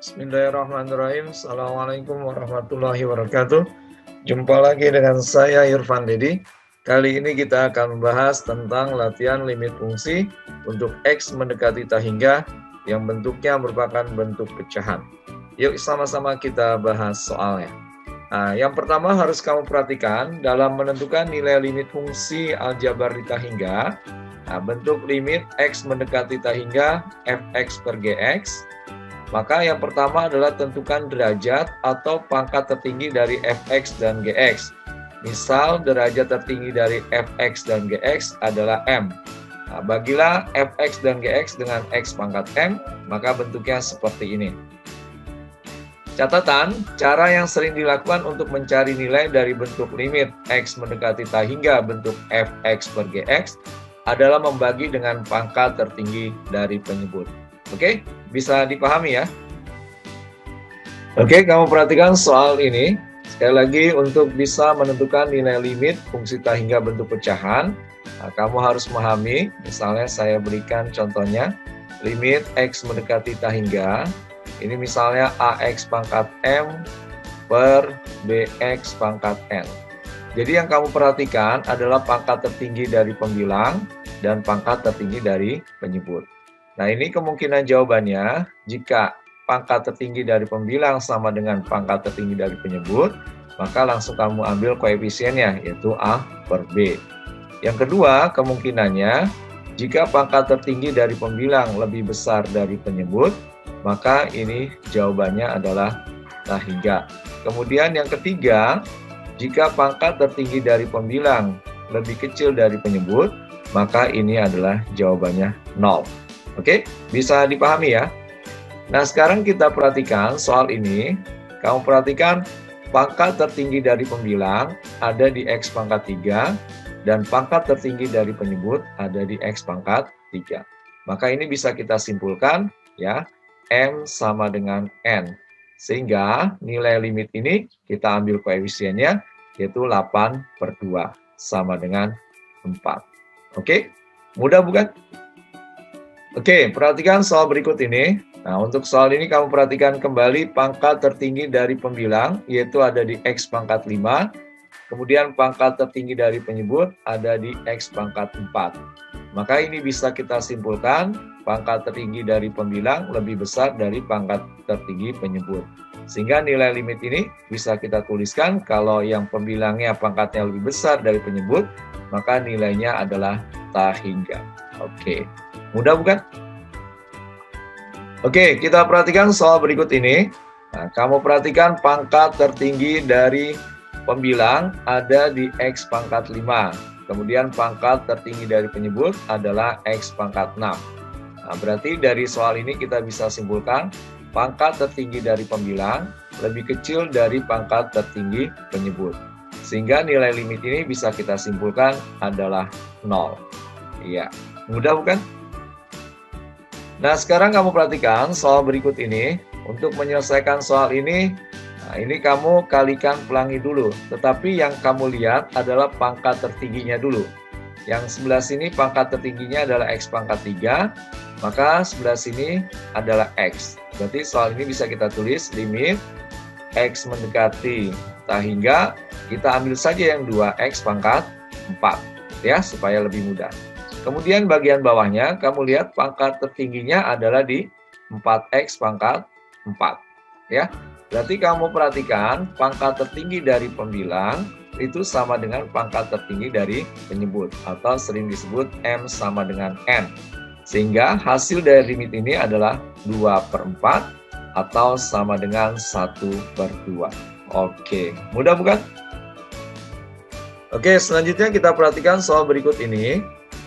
Bismillahirrahmanirrahim. Assalamualaikum warahmatullahi wabarakatuh. Jumpa lagi dengan saya Irfan Dedi. Kali ini kita akan membahas tentang latihan limit fungsi untuk X mendekati tak hingga yang bentuknya merupakan bentuk pecahan. Yuk sama-sama kita bahas soalnya. Nah, yang pertama harus kamu perhatikan dalam menentukan nilai limit fungsi aljabar di tak hingga. Nah, bentuk limit X mendekati tak hingga fx per gx. Maka yang pertama adalah tentukan derajat atau pangkat tertinggi dari fx dan gx. Misal derajat tertinggi dari fx dan gx adalah m. Nah, bagilah fx dan gx dengan x pangkat m, maka bentuknya seperti ini. Catatan, cara yang sering dilakukan untuk mencari nilai dari bentuk limit x mendekati tak hingga bentuk fx per gx adalah membagi dengan pangkat tertinggi dari penyebut. Oke, bisa dipahami ya? Oke, kamu perhatikan soal ini. Sekali lagi, untuk bisa menentukan nilai limit fungsi tak hingga bentuk pecahan, kamu harus memahami, misalnya saya berikan contohnya, limit X mendekati tak hingga, ini misalnya AX pangkat M per BX pangkat N. Jadi yang kamu perhatikan adalah pangkat tertinggi dari pembilang dan pangkat tertinggi dari penyebut. Nah, ini kemungkinan jawabannya, jika pangkat tertinggi dari pembilang sama dengan pangkat tertinggi dari penyebut, maka langsung kamu ambil koefisiennya, yaitu A per B. Yang kedua, kemungkinannya, jika pangkat tertinggi dari pembilang lebih besar dari penyebut, maka ini jawabannya adalah tak hingga. Kemudian yang ketiga, jika pangkat tertinggi dari pembilang lebih kecil dari penyebut, maka ini adalah jawabannya 0. Oke, bisa dipahami ya? Nah, sekarang kita perhatikan soal ini. Kamu perhatikan pangkat tertinggi dari pembilang ada di X pangkat 3 dan pangkat tertinggi dari penyebut ada di X pangkat 3. Maka ini bisa kita simpulkan ya, M sama dengan N. Sehingga nilai limit ini kita ambil koefisiennya yaitu 8 per 2 sama dengan 4. Oke, mudah bukan? Oke, perhatikan soal berikut ini. Nah, untuk soal ini kamu perhatikan kembali pangkat tertinggi dari pembilang, yaitu ada di X pangkat 5. Kemudian pangkat tertinggi dari penyebut ada di X pangkat 4. Maka ini bisa kita simpulkan, pangkat tertinggi dari pembilang lebih besar dari pangkat tertinggi penyebut. Sehingga nilai limit ini bisa kita tuliskan, kalau yang pembilangnya pangkatnya lebih besar dari penyebut, maka nilainya adalah tak hingga. Oke. Mudah bukan? Oke, kita perhatikan soal berikut ini. Nah, kamu perhatikan pangkat tertinggi dari pembilang ada di X pangkat 5. Kemudian pangkat tertinggi dari penyebut adalah X pangkat 6. Nah, berarti dari soal ini kita bisa simpulkan pangkat tertinggi dari pembilang lebih kecil dari pangkat tertinggi penyebut. Sehingga nilai limit ini bisa kita simpulkan adalah 0. Iya, mudah bukan? Nah, sekarang kamu perhatikan soal berikut ini. Untuk menyelesaikan soal ini, nah ini kamu kalikan pelangi dulu. Tetapi yang kamu lihat adalah pangkat tertingginya dulu. Yang sebelah sini pangkat tertingginya adalah X pangkat 3, maka sebelah sini adalah X. Berarti soal ini bisa kita tulis limit X mendekati tak hingga, kita ambil saja yang 2X pangkat 4, ya, supaya lebih mudah. Kemudian bagian bawahnya, kamu lihat pangkat tertingginya adalah di 4X pangkat 4. Ya. Berarti kamu perhatikan pangkat tertinggi dari pembilang itu sama dengan pangkat tertinggi dari penyebut, atau sering disebut M sama dengan N. Sehingga hasil dari limit ini adalah 2 per 4 atau sama dengan 1 per 2. Oke, mudah bukan? Oke, selanjutnya kita perhatikan soal berikut ini.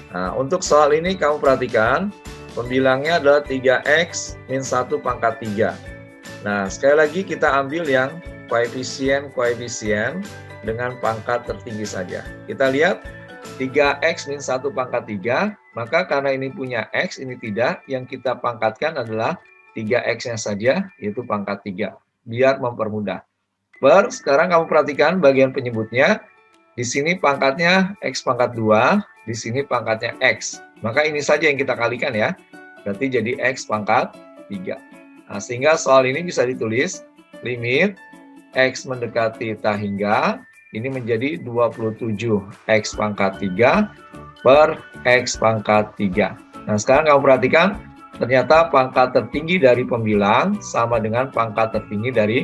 Nah, untuk soal ini kamu perhatikan, pembilangnya adalah 3X min 1 pangkat 3. Nah, sekali lagi kita ambil yang koefisien dengan pangkat tertinggi saja. Kita lihat 3X min 1 pangkat 3, maka karena ini punya X, ini tidak, yang kita pangkatkan adalah 3X-nya saja, yaitu pangkat 3, biar mempermudah. Sekarang kamu perhatikan bagian penyebutnya, di sini pangkatnya X pangkat 2, di sini pangkatnya X. Maka ini saja yang kita kalikan ya. Berarti jadi X pangkat 3. Nah, sehingga soal ini bisa ditulis limit X mendekati tak hingga ini menjadi 27 X pangkat 3 per X pangkat 3. Nah, sekarang kamu perhatikan, ternyata pangkat tertinggi dari pembilang sama dengan pangkat tertinggi dari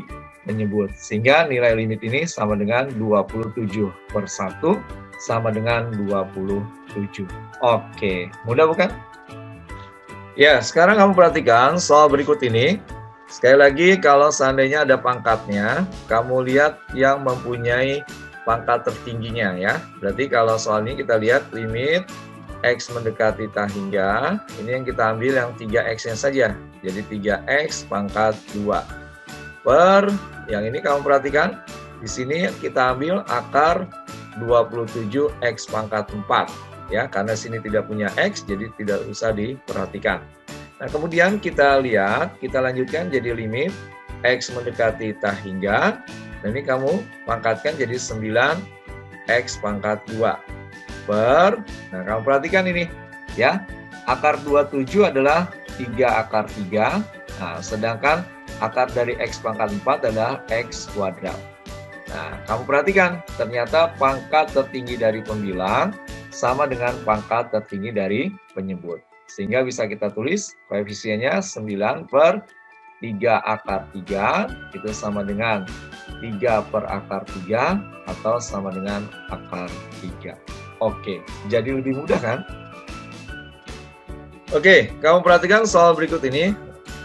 penyebut. Sehingga nilai limit ini sama dengan 27 per 1 sama dengan 27. Oke, mudah bukan? Ya, sekarang kamu perhatikan soal berikut ini. Sekali lagi, kalau seandainya ada pangkatnya, kamu lihat yang mempunyai pangkat tertingginya ya. Berarti kalau soal ini kita lihat limit X mendekati tak hingga, ini yang kita ambil yang 3X-nya saja. Jadi 3X pangkat 2. Per, yang ini kamu perhatikan, di sini kita ambil akar 27X pangkat 4. Ya, karena sini tidak punya X, jadi tidak usah diperhatikan. Nah, kemudian kita lihat, kita lanjutkan jadi limit X mendekati tak hingga. Nah, ini kamu pangkatkan jadi 9X pangkat 2 per, nah kamu perhatikan ini ya, akar 27 adalah 3 akar 3, nah sedangkan akar dari X pangkat 4 adalah X kuadrat. Nah, kamu perhatikan, ternyata pangkat tertinggi dari pembilang sama dengan pangkat tertinggi dari penyebut. Sehingga bisa kita tulis koefisiennya 9 per 3 akar 3 itu sama dengan 3 per akar 3 atau sama dengan akar 3. Oke, jadi lebih mudah kan? Oke, kamu perhatikan soal berikut ini.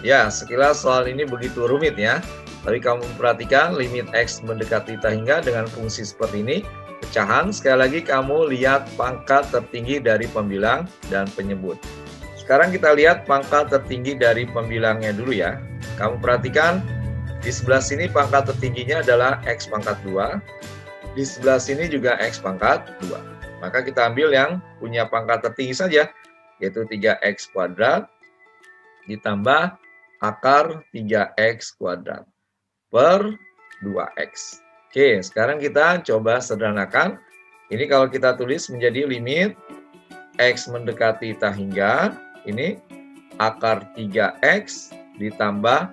Ya, sekilas soal ini begitu rumit ya. Tapi kamu perhatikan limit X mendekati tak hingga dengan fungsi seperti ini. Pecahan, sekali lagi kamu lihat pangkat tertinggi dari pembilang dan penyebut. Sekarang kita lihat pangkat tertinggi dari pembilangnya dulu ya. Kamu perhatikan, di sebelah sini pangkat tertingginya adalah X pangkat 2. Di sebelah sini juga X pangkat 2. Maka kita ambil yang punya pangkat tertinggi saja, yaitu 3X kuadrat ditambah akar 3X kuadrat per 2X. Oke, sekarang kita coba sederhanakan. Ini kalau kita tulis menjadi limit X mendekati tak hingga, ini akar 3X ditambah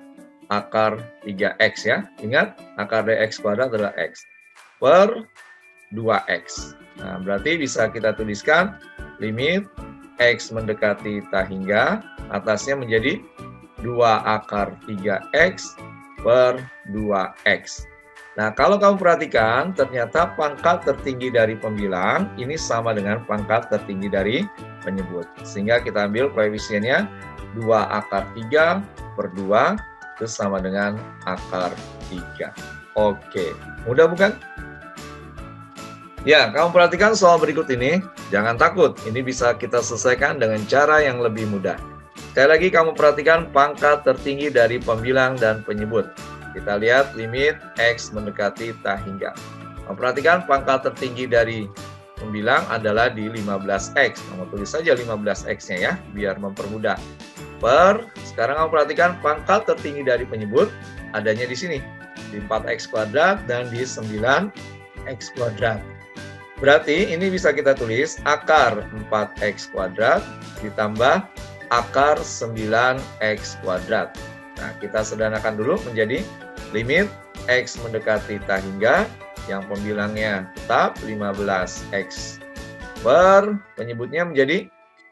akar 3X ya. Ingat, akar dari X kuadrat adalah X per 2X. Nah, berarti bisa kita tuliskan limit X mendekati tak hingga, atasnya menjadi 2 akar 3X per 2X. Nah, kalau kamu perhatikan, ternyata pangkat tertinggi dari pembilang ini sama dengan pangkat tertinggi dari penyebut. Sehingga kita ambil koefisiennya 2 akar 3 per 2 itu sama dengan akar 3. Oke, mudah bukan? Ya, kamu perhatikan soal berikut ini. Jangan takut, ini bisa kita selesaikan dengan cara yang lebih mudah. Sekali lagi kamu perhatikan pangkat tertinggi dari pembilang dan penyebut. Kita lihat limit X mendekati tak hingga. Kamu perhatikan pangkat tertinggi dari pembilang adalah di 15X. Kamu tulis saja 15X-nya ya, biar mempermudah. Per, sekarang kamu perhatikan pangkat tertinggi dari penyebut adanya di sini, di 4X kuadrat dan di 9X kuadrat. Berarti ini bisa kita tulis akar 4X kuadrat ditambah akar 9X kuadrat. Nah, kita sederhanakan dulu menjadi limit X mendekati tak hingga, yang pembilangnya tetap 15X per penyebutnya menjadi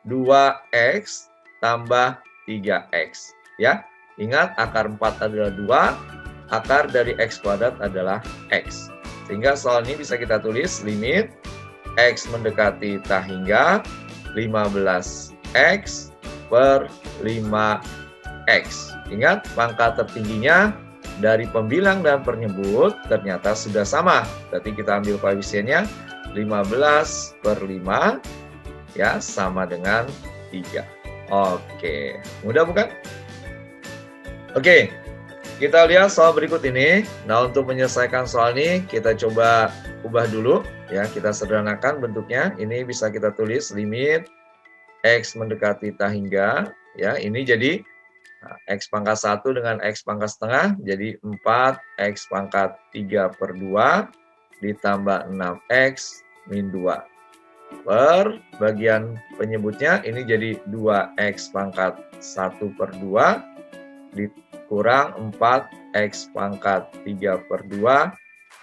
2X tambah 3X. Ya, ingat akar 4 adalah 2, akar dari X kuadrat adalah X. Sehingga soal ini bisa kita tulis limit X mendekati tak hingga 15X per 5X. Ingat, pangkat tertingginya dari pembilang dan penyebut ternyata sudah sama. Berarti kita ambil koefisiennya 15 per 5 ya, sama dengan 3. Oke, mudah bukan? Oke, kita lihat soal berikut ini. Nah, untuk menyelesaikan soal ini kita coba ubah dulu ya, kita sederhanakan bentuknya. Ini bisa kita tulis limit X mendekati tak hingga ya, ini jadi X pangkat 1 dengan X pangkat setengah jadi 4X pangkat 3 per 2 ditambah 6X min 2 per bagian penyebutnya ini jadi 2X pangkat 1 per 2 di kurang 4x pangkat 3/2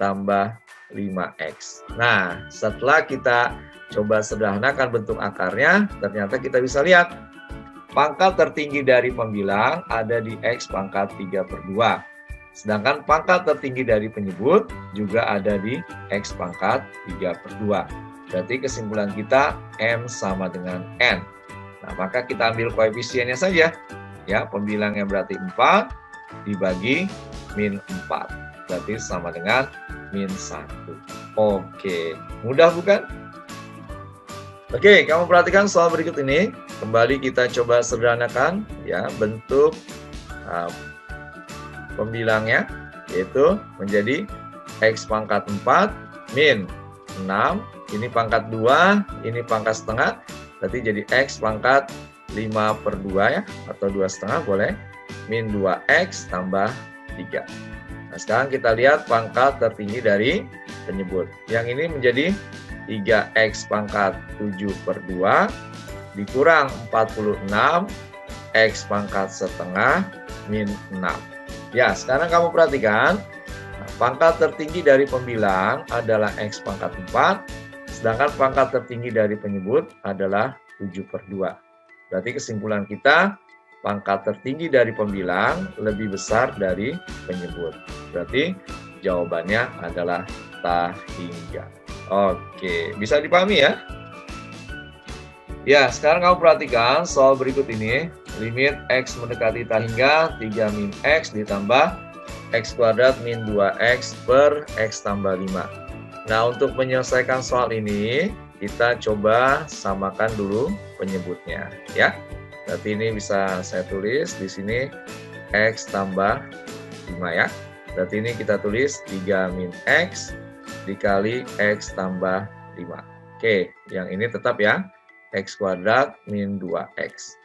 tambah 5x. Nah, setelah kita coba sederhanakan bentuk akarnya, ternyata kita bisa lihat pangkat tertinggi dari pembilang ada di x pangkat 3/2. Sedangkan pangkat tertinggi dari penyebut juga ada di x pangkat 3/2. Berarti kesimpulan kita M sama dengan N. Nah, maka kita ambil koefisiennya saja. Ya, pembilangnya berarti 4 dibagi min 4. Berarti sama dengan min 1. Oke, mudah bukan? Oke, kamu perhatikan soal berikut ini. Kembali kita coba sederhanakan ya bentuk pembilangnya, yaitu menjadi x pangkat 4 min 6. Ini pangkat 2, ini pangkat setengah. Berarti jadi x pangkat 5/2 ya, atau 2,5 boleh. Min 2x tambah 3. Nah, sekarang kita lihat pangkat tertinggi dari penyebut. Yang ini menjadi 3x pangkat 7/2 dikurang 46 x pangkat setengah min 6. Ya, sekarang kamu perhatikan pangkat tertinggi dari pembilang adalah x pangkat 4, sedangkan pangkat tertinggi dari penyebut adalah 7/2. Berarti kesimpulan kita pangkat tertinggi dari pembilang lebih besar dari penyebut. Berarti jawabannya adalah tak hingga. Oke, bisa dipahami ya? Ya, sekarang kamu perhatikan soal berikut ini. Limit x mendekati tak hingga 3 min x ditambah x kuadrat min 2x per x tambah 5. Nah, untuk menyelesaikan soal ini, kita coba samakan dulu penyebutnya ya. Berarti ini bisa saya tulis di sini x tambah 5 ya. Berarti ini kita tulis 3 min x dikali x tambah 5. Oke, yang ini tetap ya, x kuadrat min 2x.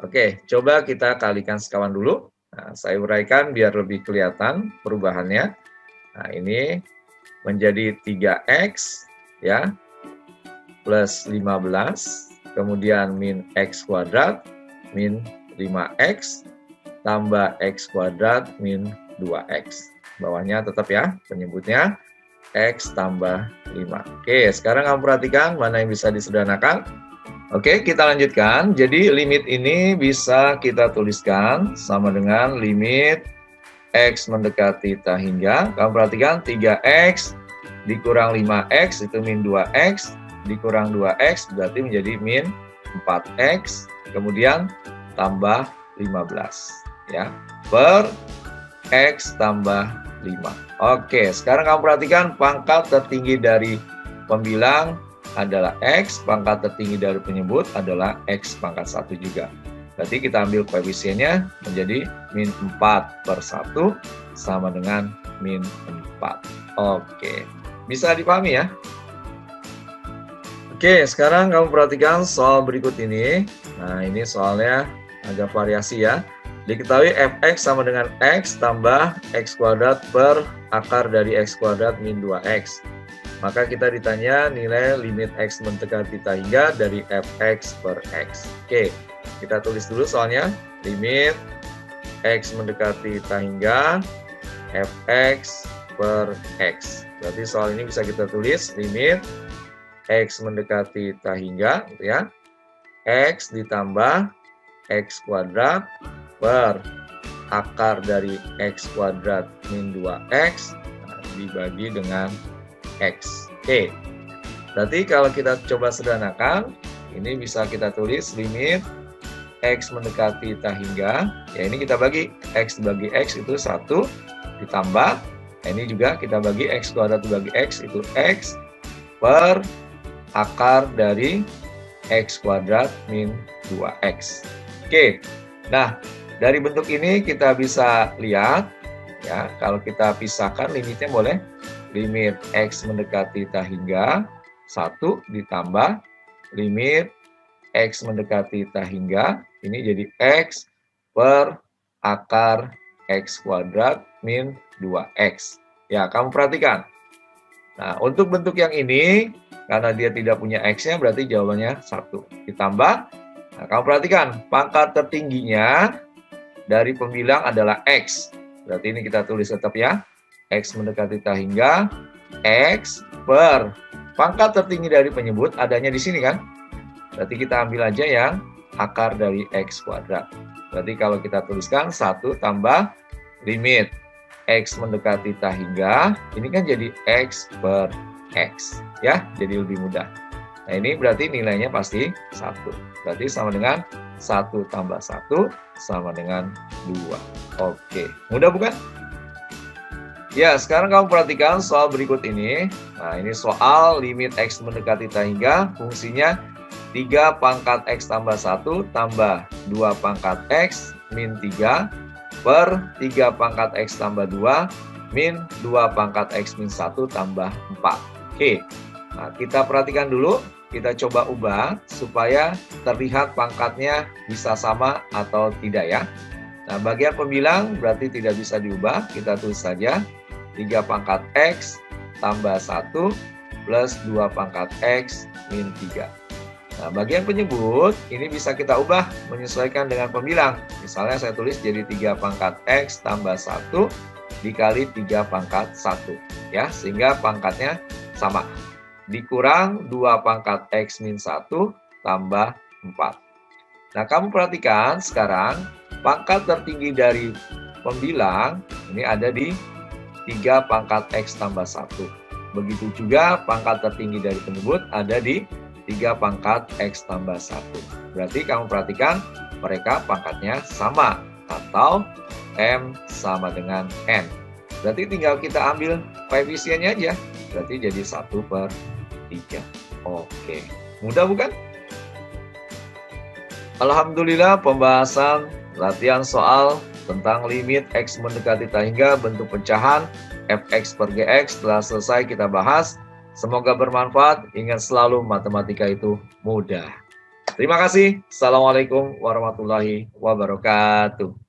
Oke, coba kita kalikan sekawan dulu. Nah, saya uraikan biar lebih kelihatan perubahannya. Nah, ini menjadi 3x ya, plus 15, kemudian min x kuadrat min 5x tambah x kuadrat min 2x. Bawahnya tetap ya, penyebutnya x tambah 5. Oke, sekarang kamu perhatikan mana yang bisa disederhanakan. Oke, kita lanjutkan. Jadi limit ini bisa kita tuliskan sama dengan limit x mendekati tak hingga. Kamu perhatikan 3x dikurang 5x itu min 2x, dikurang 2x berarti menjadi min 4x, kemudian tambah 15 ya, per x tambah 5. Oke, sekarang kamu perhatikan pangkat tertinggi dari pembilang adalah x, pangkat tertinggi dari penyebut adalah x pangkat 1 juga. Berarti kita ambil koefisiennya menjadi min 4/1 sama dengan min 4. Oke, bisa dipahami ya? Oke, sekarang kamu perhatikan soal berikut ini. Nah, ini soalnya agak variasi ya. Diketahui fx sama dengan x tambah x kuadrat per akar dari x kuadrat min 2x. Maka kita ditanya nilai limit x mendekati tak hingga dari fx per x. Oke, kita tulis dulu soalnya. Limit x mendekati tak hingga fx per x. Berarti soal ini bisa kita tulis limit x mendekati tak hingga ya, x ditambah x kuadrat per akar dari x kuadrat min 2x dibagi dengan x. Oke, berarti kalau kita coba sederhanakan, ini bisa kita tulis limit x mendekati tak hingga, ya ini kita bagi x dibagi x itu 1, ditambah, ini juga kita bagi x kuadrat dibagi x itu x per akar dari x kuadrat min 2x. Oke, nah dari bentuk ini kita bisa lihat ya, kalau kita pisahkan limitnya boleh limit x mendekati tak hingga 1 ditambah limit x mendekati tak hingga, ini jadi x per akar x kuadrat min 2x. Ya, kamu perhatikan. Nah, untuk bentuk yang ini, karena dia tidak punya x-nya, berarti jawabannya 1. Ditambah, nah kamu perhatikan, pangkat tertingginya dari pembilang adalah X. Berarti ini kita tulis tetap ya. X mendekati tak hingga X per pangkat tertinggi dari penyebut adanya di sini kan. Berarti kita ambil aja yang akar dari X kuadrat. Berarti kalau kita tuliskan 1 tambah limit X mendekati tak hingga, ini kan jadi X per X. Ya, jadi lebih mudah. Nah ini berarti nilainya pasti 1. Berarti sama dengan 1 tambah 1 sama dengan 2. Oke, mudah bukan? Ya, sekarang kamu perhatikan soal berikut ini. Nah, ini soal limit X mendekati tak hingga, fungsinya 3 pangkat X tambah 1 tambah 2 pangkat X min 3 per 3 pangkat X tambah 2 min 2 pangkat X min 1 tambah 4. Oke, nah kita perhatikan dulu, kita coba ubah supaya terlihat pangkatnya bisa sama atau tidak ya. Nah, bagian pembilang berarti tidak bisa diubah, kita tulis saja 3 pangkat X tambah 1 plus 2 pangkat X min 3. Nah, bagian penyebut ini bisa kita ubah menyesuaikan dengan pembilang. Misalnya saya tulis jadi 3 pangkat X tambah 1 dikali 3 pangkat 1. Ya, sehingga pangkatnya sama. Dikurang 2 pangkat X min 1 tambah 4. Nah, kamu perhatikan sekarang pangkat tertinggi dari pembilang ini ada di 3 pangkat X tambah 1. Begitu juga pangkat tertinggi dari penyebut ada di 3 pangkat X tambah 1. Berarti kamu perhatikan mereka pangkatnya sama atau M sama dengan N. Berarti tinggal kita ambil koefisiennya aja. Berarti jadi 1/3. Oke, mudah bukan? Alhamdulillah pembahasan latihan soal tentang limit X mendekati tak hingga bentuk pecahan Fx per Gx telah selesai kita bahas. Semoga bermanfaat. Ingat selalu matematika itu mudah. Terima kasih. Assalamualaikum warahmatullahi wabarakatuh.